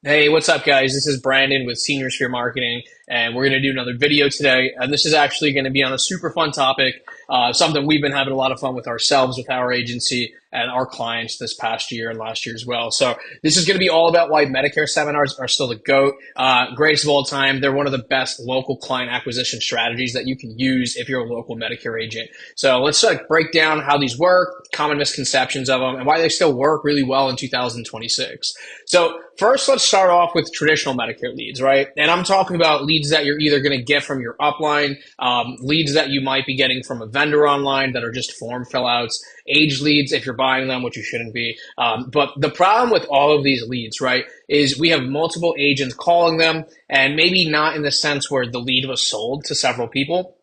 Hey, what's up, guys? This is Brandon with Senior Sphere Marketing, and we're going to do another video today. And this is actually going to be on a super fun topic, something we've been having a lot of fun with ourselves, with our agency, and our clients this past year and last year as well. So this is going to be all about why Medicare seminars are still the GOAT, greatest of all time. They're one of the best local client acquisition strategies that you can use if you're a local Medicare agent. So let's break down how these work, common misconceptions of them, and why they still work really well in 2026. So first, let's start off with traditional Medicare leads, right? And I'm talking about leads that you're either going to get from your upline, leads that you might be getting from a vendor online that are just form fill outs, age leads if you're buying them, which you shouldn't be. But the problem with all of these leads, right, is we have multiple agents calling them, and maybe not in the sense where the lead was sold to several people,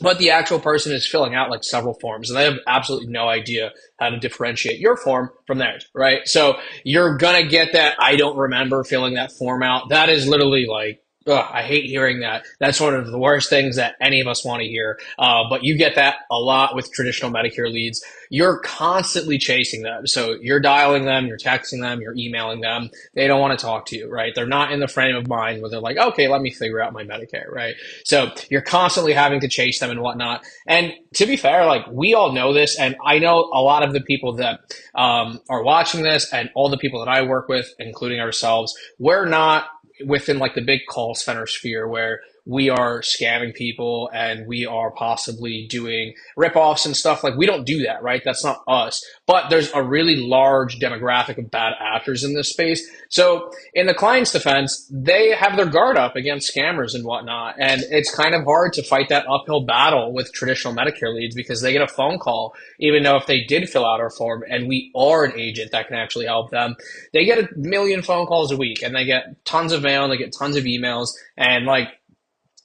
but the actual person is filling out like several forms and they have absolutely no idea how to differentiate your form from theirs, right? So you're gonna get that I don't remember filling that form out. That is literally like, ugh, I hate hearing that. That's one of the worst things that any of us want to hear. But you get that a lot with traditional Medicare leads. You're constantly chasing them. So you're dialing them, you're texting them, you're emailing them. They don't want to talk to you, right? They're not in the frame of mind where they're like, okay, let me figure out my Medicare, right? So you're constantly having to chase them and whatnot. And to be fair, like we all know this, and I know a lot of the people that are watching this and all the people that I work with, including ourselves, we're not within like the big call center sphere where we are scamming people and we are possibly doing ripoffs and stuff. Like we don't do that, right? That's not us. But there's a really large demographic of bad actors in this space. So in the client's defense, they have their guard up against scammers and whatnot. And it's kind of hard to fight that uphill battle with traditional Medicare leads because they get a phone call, even though if they did fill out our form and we are an agent that can actually help them, they get a million phone calls a week and they get tons of mail, they get tons of emails, and like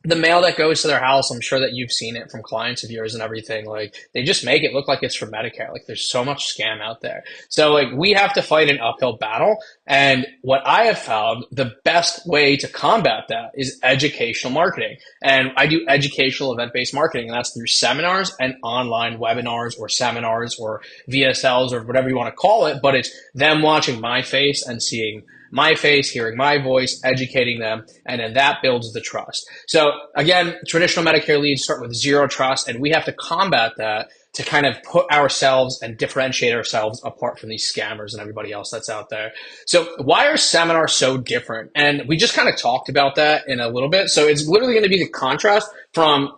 the mail that goes to their house, I'm sure that you've seen it from clients of yours and everything. Like they just make it look like it's from Medicare. Like there's so much scam out there. So like we have to fight an uphill battle. And what I have found the best way to combat that is educational marketing. And I do educational event-based marketing, and that's through seminars and online webinars or seminars or VSLs or whatever you want to call it. But it's them watching my face and seeing my face, hearing my voice, educating them, and then that builds the trust. So again, traditional Medicare leads start with zero trust, and we have to combat that to kind of put ourselves and differentiate ourselves apart from these scammers and everybody else that's out there. So why are seminars so different? And we just kind of talked about that in a little bit. So it's literally going to be the contrast from,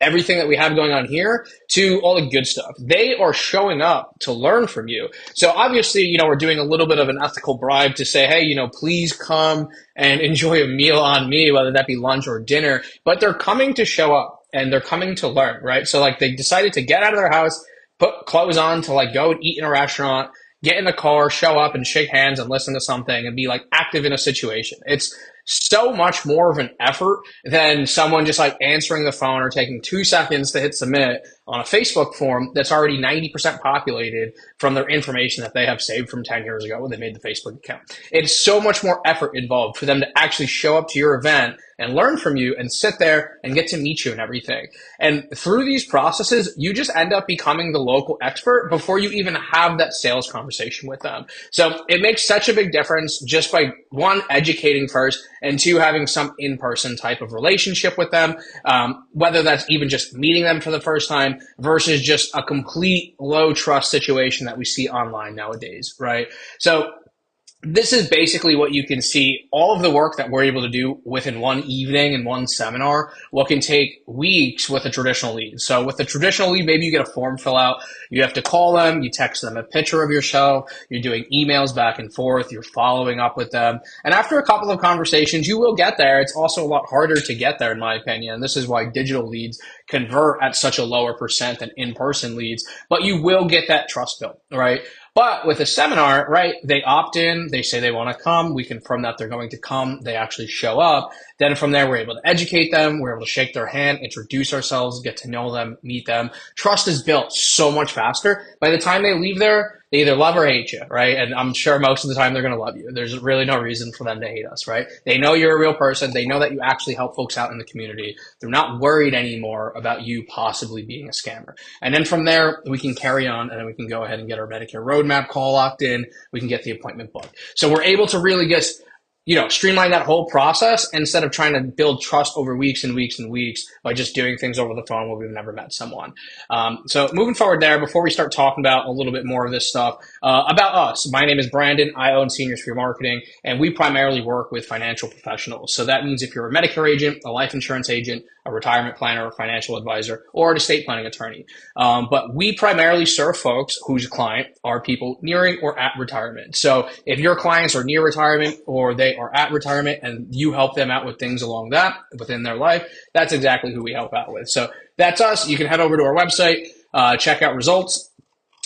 everything that we have going on here to all the good stuff. They are showing up to learn from you. So obviously, we're doing a little bit of an ethical bribe to say, hey, please come and enjoy a meal on me, whether that be lunch or dinner, but they're coming to show up and they're coming to learn, right? So like they decided to get out of their house, put clothes on to like go and eat in a restaurant, get in the car, show up and shake hands and listen to something and be like active in a situation. It's so much more of an effort than someone just like answering the phone or taking 2 seconds to hit submit on a Facebook form that's already 90% populated from their information that they have saved from 10 years ago when they made the Facebook account. It's so much more effort involved for them to actually show up to your event and learn from you and sit there and get to meet you and everything. And through these processes, you just end up becoming the local expert before you even have that sales conversation with them. So it makes such a big difference just by one, educating first, and two, having some in-person type of relationship with them, whether that's even just meeting them for the first time versus just a complete low trust situation that we see online nowadays, right? So this is basically what you can see, all of the work that we're able to do within one evening and one seminar, what can take weeks with a traditional lead. So with a traditional lead, maybe you get a form fill out, you have to call them, you text them a picture of yourself, you're doing emails back and forth, you're following up with them. And after a couple of conversations, you will get there. It's also a lot harder to get there, in my opinion. This is why digital leads convert at such a lower percent than in-person leads, but you will get that trust built, right? But with a seminar, right, they opt in, they say they want to come, we confirm that they're going to come, they actually show up. Then from there, we're able to educate them, we're able to shake their hand, introduce ourselves, get to know them, meet them. Trust is built so much faster. By the time they leave there, they either love or hate you, right? And I'm sure most of the time they're going to love you. There's really no reason for them to hate us, right? They know you're a real person. They know that you actually help folks out in the community. They're not worried anymore about you possibly being a scammer. And then from there, we can carry on and then we can go ahead and get our Medicare roadmap call locked in. We can get the appointment booked. So we're able to really just streamline that whole process instead of trying to build trust over weeks and weeks and weeks by just doing things over the phone where we've never met someone. So moving forward there, before we start talking about a little bit more of this stuff, about us, my name is Brandon. I own Senior Sphere Marketing, and we primarily work with financial professionals. So that means if you're a Medicare agent, a life insurance agent, a retirement planner, a financial advisor, or an estate planning attorney. But we primarily serve folks whose client are people nearing or at retirement. So if your clients are near retirement or they are at retirement and you help them out with things along that within their life, that's exactly who we help out with. So that's us. You can head over to our website, check out results.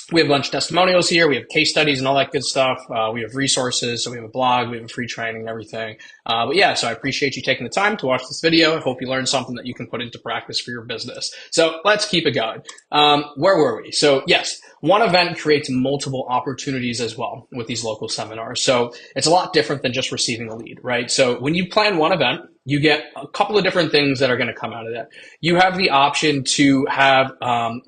We have a bunch of testimonials here. We have case studies and all that good stuff. We have resources. So we have a blog. We have a free training and everything. But yeah, so I appreciate you taking the time to watch this video. I hope you learned something that you can put into practice for your business. So let's keep it going. Where were we? So yes, one event creates multiple opportunities as well with these local seminars. So it's a lot different than just receiving a lead, right? So when you plan one event, you get a couple of different things that are going to come out of that. You have the option to have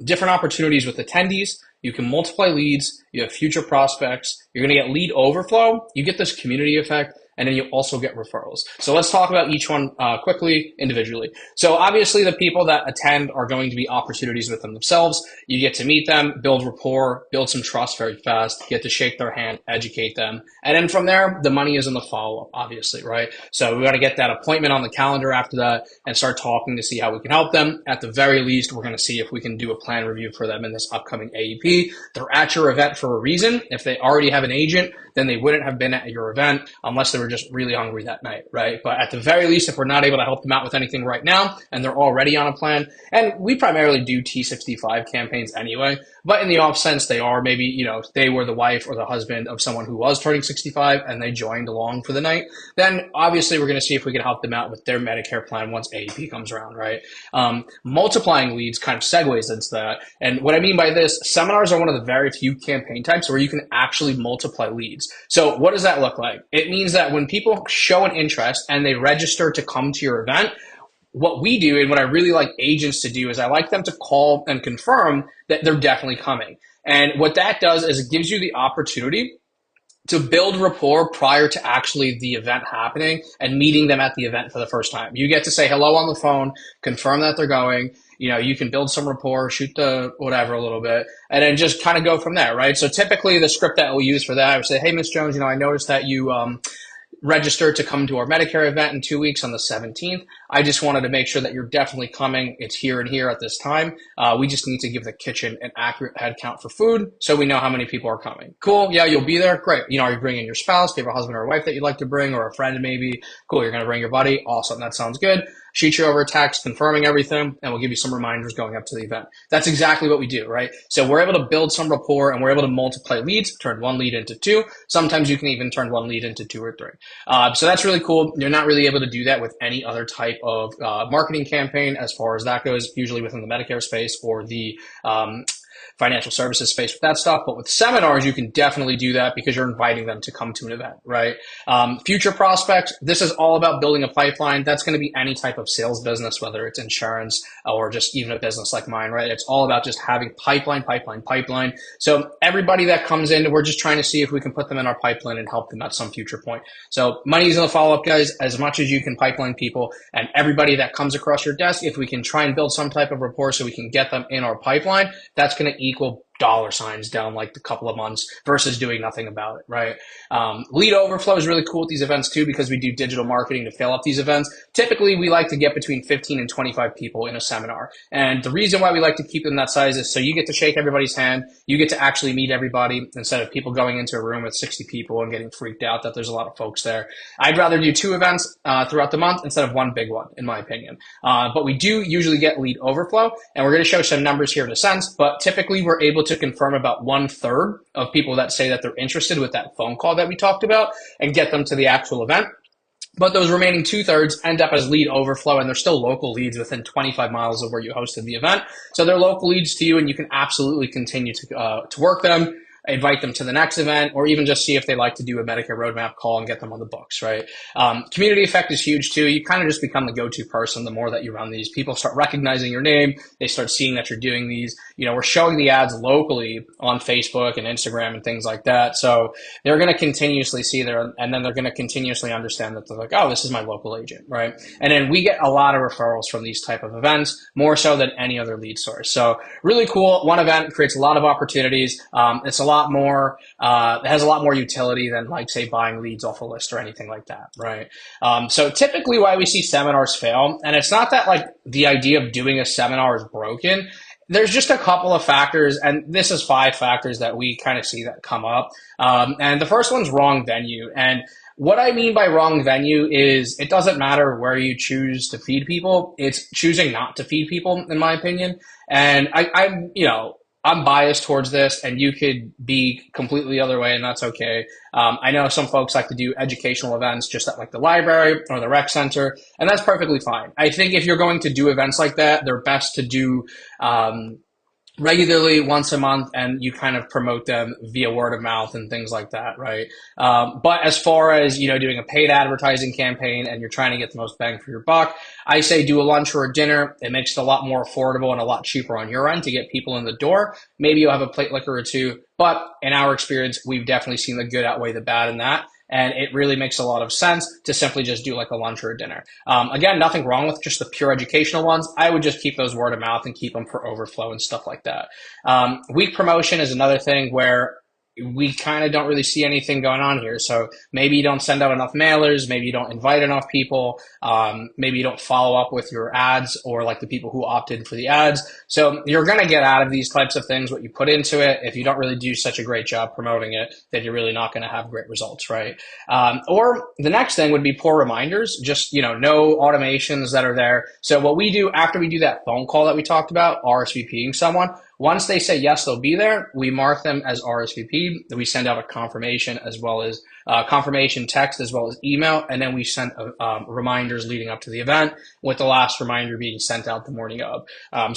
different opportunities with attendees. You can multiply leads. You have future prospects. You're going to get lead overflow. You get this community effect. And then you also get referrals. So let's talk about each one quickly, individually. So obviously the people that attend are going to be opportunities within themselves. You get to meet them, build rapport, build some trust very fast, get to shake their hand, educate them. And then from there, the money is in the follow-up, obviously, right? So we got to get that appointment on the calendar after that and start talking to see how we can help them. At the very least, we're going to see if we can do a plan review for them in this upcoming AEP. They're at your event for a reason. If they already have an agent, then they wouldn't have been at your event unless they were just really hungry that night, right? But at the very least, if we're not able to help them out with anything right now and they're already on a plan, and we primarily do T65 campaigns anyway, but in the off sense, they are maybe, they were the wife or the husband of someone who was turning 65 and they joined along for the night, then obviously we're going to see if we can help them out with their Medicare plan once AEP comes around, right? Multiplying leads kind of segues into that. And what I mean by this, seminars are one of the very few campaign types where you can actually multiply leads. So what does that look like? It means that when people show an interest and they register to come to your event, what we do and what I really like agents to do is I like them to call and confirm that they're definitely coming. And what that does is it gives you the opportunity to build rapport prior to actually the event happening and meeting them at the event for the first time. You get to say hello on the phone, confirm that they're going. You can build some rapport, shoot the whatever a little bit, and then just kind of go from there, right? So typically the script that we'll use for that, I would say, hey, Ms. Jones, I noticed that you registered to come to our Medicare event in 2 weeks on the 17th. I just wanted to make sure that you're definitely coming. It's here and here at this time. We just need to give the kitchen an accurate head count for food so we know how many people are coming. Cool. Yeah, you'll be there. Great. Are you bringing your spouse? Do you have a husband or a wife that you'd like to bring, or a friend maybe? Cool. You're going to bring your buddy. Awesome. That sounds good. Shoot you over a text confirming everything, and we'll give you some reminders going up to the event. That's exactly what we do, right? So we're able to build some rapport, and we're able to multiply leads, turn one lead into two. Sometimes you can even turn one lead into two or three. So that's really cool. You're not really able to do that with any other type of marketing campaign as far as that goes, usually within the Medicare space or the financial services space with that stuff. But with seminars, you can definitely do that because you're inviting them to come to an event, right? Future prospects, this is all about building a pipeline. That's going to be any type of sales business, whether it's insurance or just even a business like mine, right? It's all about just having pipeline. So everybody that comes in, we're just trying to see if we can put them in our pipeline and help them at some future point. So money's in the follow-up, guys, as much as you can pipeline people, and everybody that comes across your desk, if we can try and build some type of rapport so we can get them in our pipeline, that's going to equal dollar signs down like a couple of months versus doing nothing about it, right? Lead overflow is really cool at these events too because we do digital marketing to fill up these events. Typically, we like to get between 15 and 25 people in a seminar. And the reason why we like to keep them that size is so you get to shake everybody's hand, you get to actually meet everybody instead of people going into a room with 60 people and getting freaked out that there's a lot of folks there. I'd rather do 2 events throughout the month instead of one big one, in my opinion. But we do usually get lead overflow, and we're going to show some numbers here in a sense, but typically we're able to confirm about 1/3 of people that say that they're interested with that phone call that we talked about and get them to the actual event. But those remaining 2/3 end up as lead overflow, and they're still local leads within 25 miles of where you hosted the event. So they're local leads to you, and you can absolutely continue to work them. invite them to the next event, or even just see if they like to do a Medicare roadmap call and get them on the books, right? Community effect is huge too. You kind of just become the go-to person the more that you run these. People start recognizing your name. They start seeing that you're doing these. We're showing the ads locally on Facebook and Instagram and things like that. So they're going to continuously see there, and then they're going to continuously understand that they're like, oh, this is my local agent, right? And then we get a lot of referrals from these type of events, more so than any other lead source. So really cool. One event creates a lot of opportunities. It's a lot more, it has a lot more utility than like say buying leads off a list or anything like that, right? So typically why we see seminars fail, and it's not that like the idea of doing a seminar is broken. There's just a couple of factors, and this is 5 factors that we kind of see that come up. And the first one's wrong venue. And what I mean by wrong venue is it doesn't matter where you choose to feed people. It's choosing not to feed people, in my opinion. And I'm biased towards this, and you could be completely the other way, and that's okay. I know some folks like to do educational events just at like the library or the rec center, and that's perfectly fine. I think if you're going to do events like that, they're best to do regularly once a month, and you kind of promote them via word of mouth and things like that, right? But as far as, doing a paid advertising campaign and you're trying to get the most bang for your buck, I say do a lunch or a dinner. It makes it a lot more affordable and a lot cheaper on your end to get people in the door. Maybe you'll have a plate liquor or two, but in our experience, we've definitely seen the good outweigh the bad in that. And it really makes a lot of sense to simply just do like a lunch or a dinner. Again, nothing wrong with just the pure educational ones. I would just keep those word of mouth and keep them for overflow and stuff like that. Week promotion is another thing where we kind of don't really see anything going on here. So maybe you don't send out enough mailers, maybe you don't invite enough people, maybe you don't follow up with your ads or like the people who opted for the ads. So you're going to get out of these types of things what you put into it. If you don't really do such a great job promoting it, then you're really not going to have great results, right? Or the next thing would be poor reminders, just, no automations that are there. So what we do after we do that phone call that we talked about, RSVPing someone, once they say yes, they'll be there, we mark them as RSVP. We send out a confirmation as well as confirmation text as well as email, and then we send reminders leading up to the event, with the last reminder being sent out the morning of.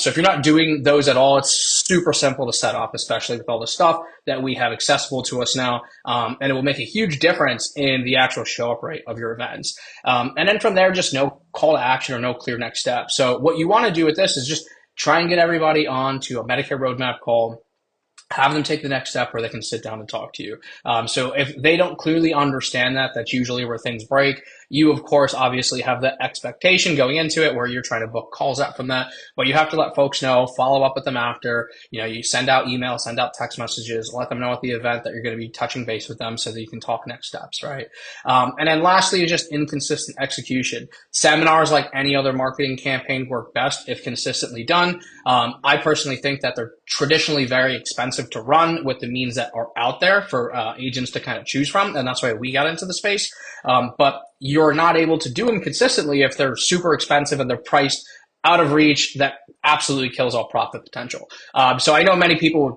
So if you're not doing those at all, it's super simple to set up, especially with all the stuff that we have accessible to us now, and it will make a huge difference in the actual show-up rate of your events. And then from there, just no call to action or no clear next step. So what you want to do with this is just try and get everybody on to a Medicare roadmap call, have them take the next step where they can sit down and talk to you. So if they don't clearly understand that, that's usually where things break. You, of course, obviously have the expectation going into it where you're trying to book calls out from that, but you have to let folks know, follow up with them after, you send out emails, send out text messages, let them know at the event that you're going to be touching base with them so that you can talk next steps, right? And then lastly is just inconsistent execution. Seminars, like any other marketing campaign, work best if consistently done. I personally think that they're traditionally very expensive to run with the means that are out there for agents to kind of choose from, and that's why we got into the space. But you're not able to do them consistently if they're super expensive and they're priced out of reach. That absolutely kills all profit potential. So I know many people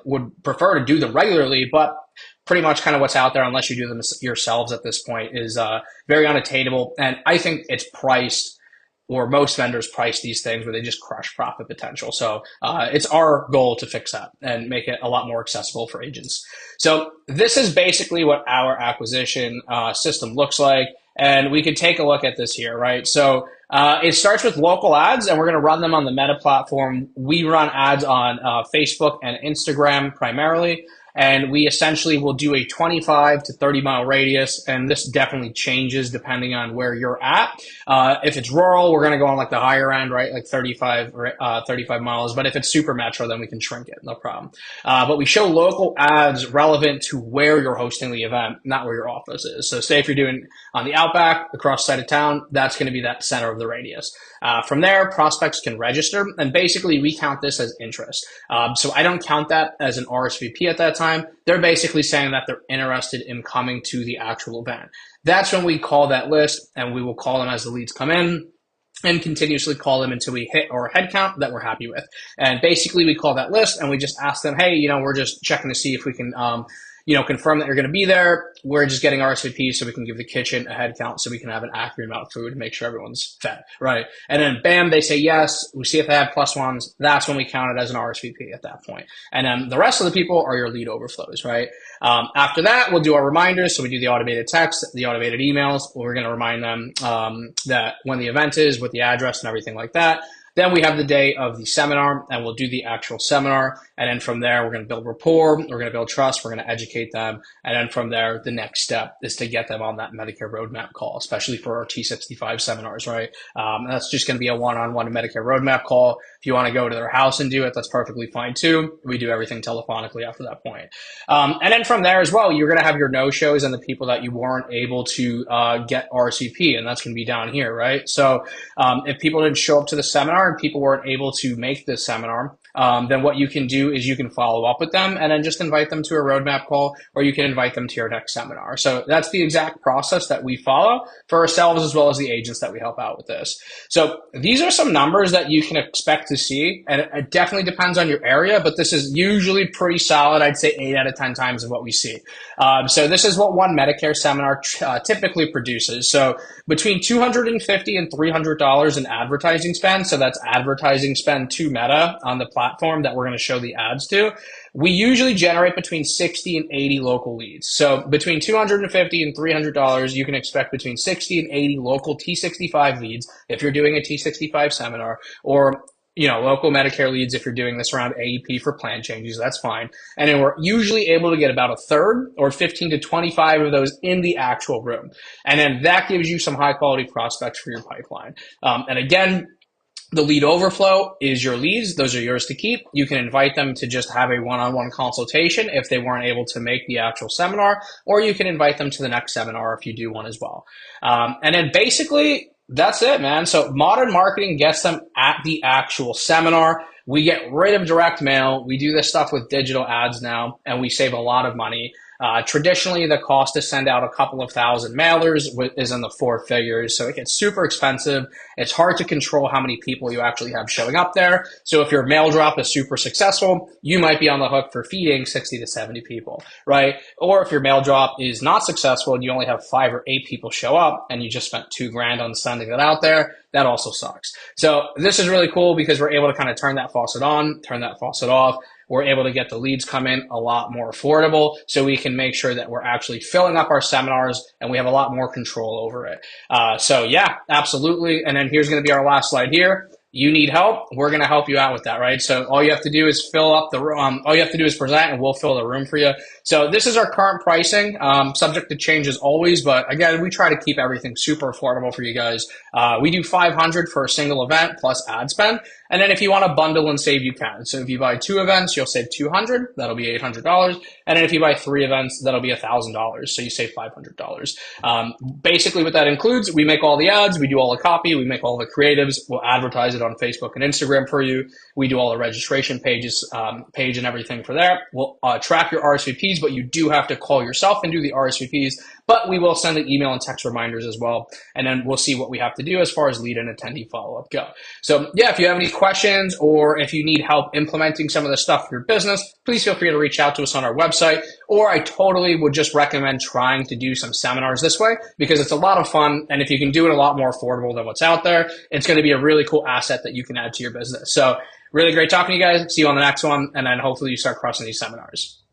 would prefer to do them regularly, but pretty much kind of what's out there, unless you do them yourselves at this point, is very unattainable. And I think it's priced, or most vendors price these things where they just crush profit potential. So it's our goal to fix that and make it a lot more accessible for agents. So this is basically what our acquisition system looks like. And we could take a look at this here, right? So it starts with local ads, and we're going to run them on the Meta platform. We run ads on Facebook and Instagram primarily. And we essentially will do a 25 to 30 mile radius. And this definitely changes depending on where you're at. If it's rural, we're going to go on like the higher end, right? Like 35 miles. But if it's super metro, then we can shrink it. No problem. But we show local ads relevant to where you're hosting the event, not where your office is. So say if you're doing on the Outback across the side of town, that's going to be that center of the radius. From there, prospects can register, and basically we count this as interest. So I don't count that as an RSVP at that time. They're basically saying that they're interested in coming to the actual event. That's when we call that list, and we will call them as the leads come in and continuously call them until we hit our head count that we're happy with. And basically we call that list and we just ask them, hey, we're just checking to see if we can confirm that you're going to be there. We're just getting RSVPs so we can give the kitchen a head count so we can have an accurate amount of food to make sure everyone's fed, right? And then bam, they say yes. We see if they have plus ones. That's when we count it as an RSVP at that point. And then the rest of the people are your lead overflows, right? After that, we'll do our reminders. So we do the automated text, the automated emails. We're going to remind them that when the event is, with the address and everything like that. Then we have the day of the seminar, and we'll do the actual seminar. And then from there, we're going to build rapport. We're going to build trust. We're going to educate them. And then from there, the next step is to get them on that Medicare roadmap call, especially for our T65 seminars, right? And that's just going to be a one-on-one Medicare roadmap call. If you want to go to their house and do it, that's perfectly fine too. We do everything telephonically after that point. And then from there as well, you're going to have your no-shows and the people that you weren't able to get RSVP, and that's going to be down here, right? So if people didn't show up to the seminar and people weren't able to make the seminar, then what you can do is you can follow up with them and then just invite them to a roadmap call, or you can invite them to your next seminar. So that's the exact process that we follow for ourselves as well as the agents that we help out with this. So these are some numbers that you can expect to see, and it definitely depends on your area, but this is usually pretty solid. I'd say 8 out of 10 times of what we see. So this is what one Medicare seminar typically produces. So between $250 and $300 in advertising spend, so that's advertising spend to Meta on the platform that we're going to show the ads to, we usually generate between 60 and 80 local leads. So between $250 and $300, you can expect between 60 and 80 local T65 leads if you're doing a T65 seminar, or local Medicare leads if you're doing this around AEP for plan changes. That's fine. And then we're usually able to get about a third or 15 to 25 of those in the actual room. And then that gives you some high quality prospects for your pipeline. And again, the lead overflow is your leads. Those are yours to keep. You can invite them to just have a one-on-one consultation if they weren't able to make the actual seminar, or you can invite them to the next seminar if you do one as well. And then basically, that's it, man. So modern marketing gets them at the actual seminar. We get rid of direct mail. We do this stuff with digital ads now, and we save a lot of money. Traditionally, the cost to send out a couple of thousand mailers is in the 4 figures, so it gets super expensive. It's hard to control how many people you actually have showing up there. So if your mail drop is super successful, you might be on the hook for feeding 60 to 70 people, right? Or if your mail drop is not successful and you only have 5 or 8 people show up and you just spent $2,000 on sending it out there, that also sucks. So this is really cool because we're able to kind of turn that faucet on, turn that faucet off. We're able to get the leads come in a lot more affordable, so we can make sure that we're actually filling up our seminars and we have a lot more control over it. So yeah, absolutely. And then here's going to be our last slide here. You need help, we're going to help you out with that, right? So all you have to do is fill up the room. All you have to do is present, and we'll fill the room for you. So this is our current pricing, subject to change as always. But again, we try to keep everything super affordable for you guys. We do $500 for a single event plus ad spend. And then if you want to bundle and save, you can. So if you buy 2 events, you'll save $200. That'll be $800. And then if you buy 3 events, that'll be $1,000. So you save $500. Basically what that includes, we make all the ads, we do all the copy, we make all the creatives, we'll advertise it on Facebook and Instagram for you. We do all the registration pages, page and everything for there. We'll track your RSVPs, but you do have to call yourself and do the RSVPs. But we will send the email and text reminders as well. And then we'll see what we have to do as far as lead and attendee follow-up go. So yeah, if you have any questions or if you need help implementing some of the stuff for your business, please feel free to reach out to us on our website. Or I totally would just recommend trying to do some seminars this way because it's a lot of fun. And if you can do it a lot more affordable than what's out there, it's going to be a really cool asset that you can add to your business. So really great talking to you guys. See you on the next one. And then hopefully you start crushing these seminars.